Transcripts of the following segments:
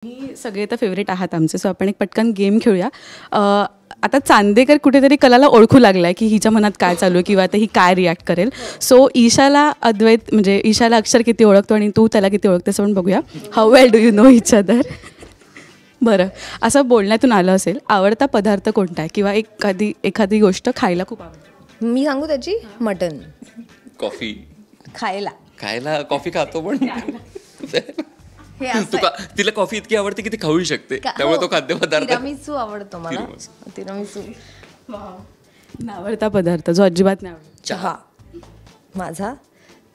ही सगळे तर फेवरेट आहात आमचे, सो आपण एक पटकन गेम खेळूया. आता चांदेकर कुठेतरी कलाला ओळखू लागलाय की हिच्या मनात काय चालू आहे किंवा आता ही काय रिॲक्ट करेल. सो ईशाला अद्वैत म्हणजे ईशाला अक्षर किती ओळखतो आणि तू त्याला किती ओळखतेस पण बघूया. How well do you know each other. बरं, असं बोलण्यातून आलं असेल आवडता पदार्थ कोणता आहे किंवा एखादी गोष्ट खायला खूप आवडते. मी सांगू त्याची मटन. कॉफी खायला कॉफी खातो पण तिला कॉफी इतकी आवडते की ती खाऊ शकते, त्यामुळे तो खाद्यपदार्थ. तिरामिसू आवडतो मला. तिरामिसू. आवडता पदार्थ जो अजिबात नाही आवडत. चहा माझा.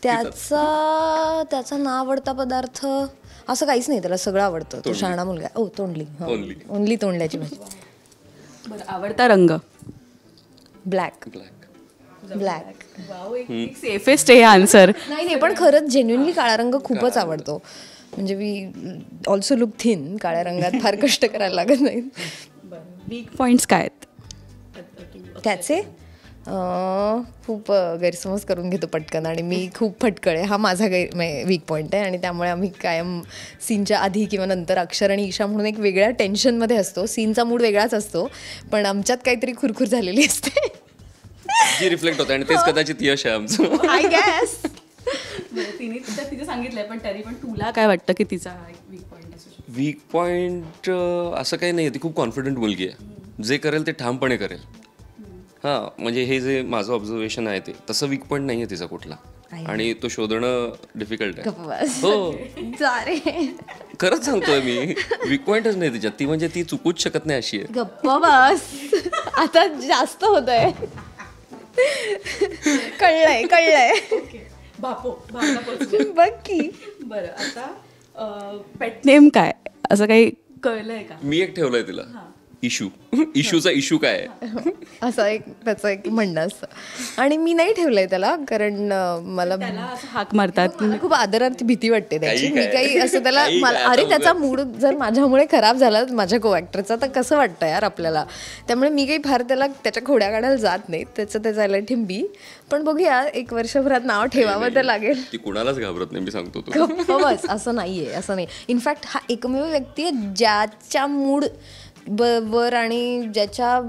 त्याचा ना आवडता पदार्थ असं काहीच नाही, त्याला सगळं आवडतं. तो शहाणा मुलगा. ओ तोंडली. ओनली तोंडल्याची भाजी. बरं, आवडता रंग. ब्लॅक. सेफेस्ट आहे आन्सर. नाही पण खरंच जेन्युइनली काळा रंग खूपच आवडतो. म्हणजे वी ऑल्सो लुक थिन. काळ्या रंगात फार कष्ट करायला लागत नाही. वीक पॉइंट्स काय आहेत त्याचे? खूप गैरसमज करून घेतो पटकन आणि मी खूप फटकळ आहे. हा माझा वीक पॉईंट आहे आणि त्यामुळे आम्ही कायम सीनच्या आधी किंवा नंतर अक्षर आणि ईशा म्हणून एक वेगळ्या टेन्शनमध्ये असतो. सीनचा मूड वेगळाच असतो पण आमच्यात काहीतरी खुरखुर झालेली असते जी रिफ्लेक्ट होते आणि तेच कदाचित यश आहे आमचं. I gas. तिने सांगितलंय पण तरी पण तुला काय वाटतं की तिचा वीक पॉईंट असू शकतो? वीक पॉईंट असं काही नाही, ती खूप कॉन्फिडंट मुलगी आहे. जे करेल ते ठामपणे करेल. हां, म्हणजे हे जे माझं ऑब्झर्वेशन आहे ते तसं वीक पॉईंट नाही आहे तिचा कुठला आणि तो शोधणं डिफिकल्ट आहे. हो खरंच सांगतोय मी, वीक पॉईंटच नाही तिच्यात. ती म्हणजे ती चुकूच शकत नाही अशी आहे. गप्प बस, आता जास्त होत आहे. कळलंय बघ की. बरं, आता पेट नेम काय असं काही कळलंय का? मी एक ठेवलंय तिला, इशूचा इशू काय आहे असं एक त्याचं एक म्हणणं असतं. आणि मी नाही ठेवलंय त्याला कारण मला हाक मारतात. खूप आदरार्थी भीती वाटते त्याची. मी काही असं त्याला अरे त्याचा मूड जर माझ्यामुळे खराब झाला माझ्या को ॲक्टरचा तर कसं वाटतं यार आपल्याला. त्यामुळे मी काही फार त्याला त्याच्या खोड्या काढायला जात नाही. त्याचं जायला ठिंबी. पण बघूया एक वर्षभरात नाव ठेवावं तर लागेल. ती कुणालाच घाबरत नाही, मी सांगतो. बस असं नाहीये, असं नाही. इनफॅक्ट हा एकमेव व्यक्ती आहे ज्याच्या मूड वर आणि ज्याच्या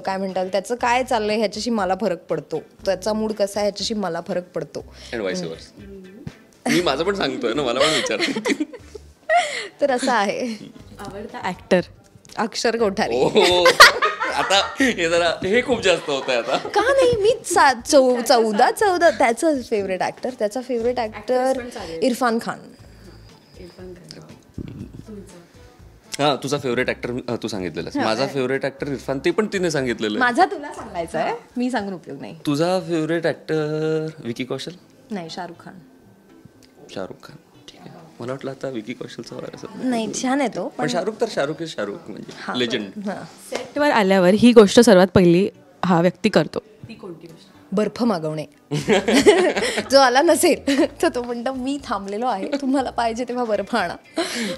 काय म्हणतात त्याचं काय चाललंय ह्याच्याशी मला फरक पडतो. त्याचा मूड कसा आहे ह्याच्याशी मला फरक पडतो. मी माझं पण सांगतोय ना, मला पण विचारते. तर असं आहे. आवडता ऍक्टर? अक्षर कोठारे. आता हे जरा हे खूप जास्त होत आहे आता. का नाही, मी 14 त्याचं फेवरेट ऍक्टर. त्याचा फेवरेट ऍक्टर इरफान खान. हा, तुझा फेवरेट ऍक्टर तू सांगितलेला. माझा फेवरेट ऍक्टर इरफान, ते पण तिने सांगितलेलं. माझा तुला सांगायचं आहे, मी सांगून उपयोग नाही. तुझा फेवरेट ऍक्टर विकी कौशल? नाही, शाहरुख खान. ठीक आहे. मला वाटलं आता विकी कौशलचा नाही. छान आहे तो पण शाहरुख म्हणजे लेजंड. सेटवर आल्यावर ही गोष्ट सर्वात पहिली हा व्यक्ती करतो, ती कोणती गोष्ट? बर्फ मागवणे. जो आला नसेल तर तो म्हणतो मी थांबलेलो आहे, तुम्हाला पाहिजे तेव्हा बर्फ आणा,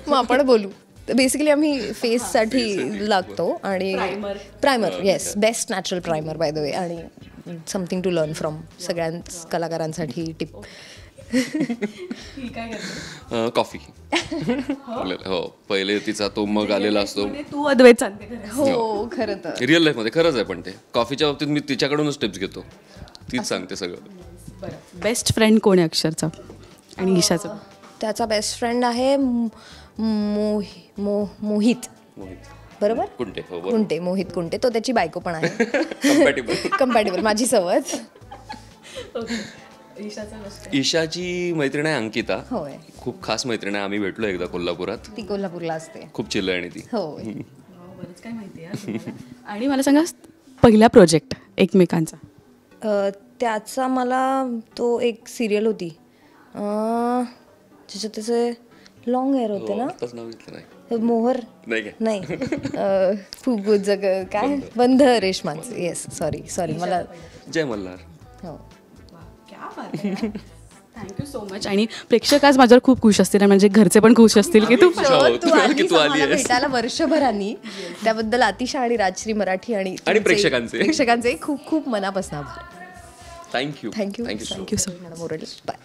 मग आपण बोलू. बेसिकली आम्ही फेससाठी लागतो आणि primer. Yes, best natural primer by the way. आणि समथिंग टू लर्न फ्रॉम सगळ्याच कलाकारांसाठी टिप. कॉफी. हो, पहिले तिचा तो मग आलेला असतो. तू अद्वैत चांदेकर? हो, खरं तर रिअल लाईफ मध्ये खरंच आहे. पण ते कॉफीच्या बाबतीत मी तिच्याकडूनच टिप्स घेतो, तीच सांगते सगळं. बेस्ट फ्रेंड कोण आहे अक्षरचा आणि ईशाचा? त्याचा बेस्ट फ्रेंड आहे मोहित. बरोबर? कुंटे. मोहित कुंटे. तो त्याची बायको पण आहे. कम्पॅटेबल माझी सवच. ईशाची मैत्रीण आहे अंकिता. होय, खूप खास मैत्रीण आहे. आम्ही भेटलो एकदा कोल्हापुरात. ती कोल्हापूरला असते. खूप चिल्ल आहे आणि ती. हो, बरंच काय माहिती आहे. आणि मला सांगा पहिला प्रोजेक्ट एकमेकांचा? त्याचा मला तो एक सिरियल होती ज्याच्यात त्याचे लॉंग हेअर होते ना. मोहर नाही, काय बंध रेशमाच. येस, सॉरी मला. जय मल्हार. हो. Thank you so much. आणि प्रेक्षक आज माझ्यावर खूप खुश असतील, म्हणजे घरचे पण खुश असतील की तू आली भेटायला वर्षभरांनी. त्याबद्दल आतिशा आणि राजश्री मराठी आणि प्रेक्षकांचे खूप खूप मनापासून आभार. Thank you so much. बाय.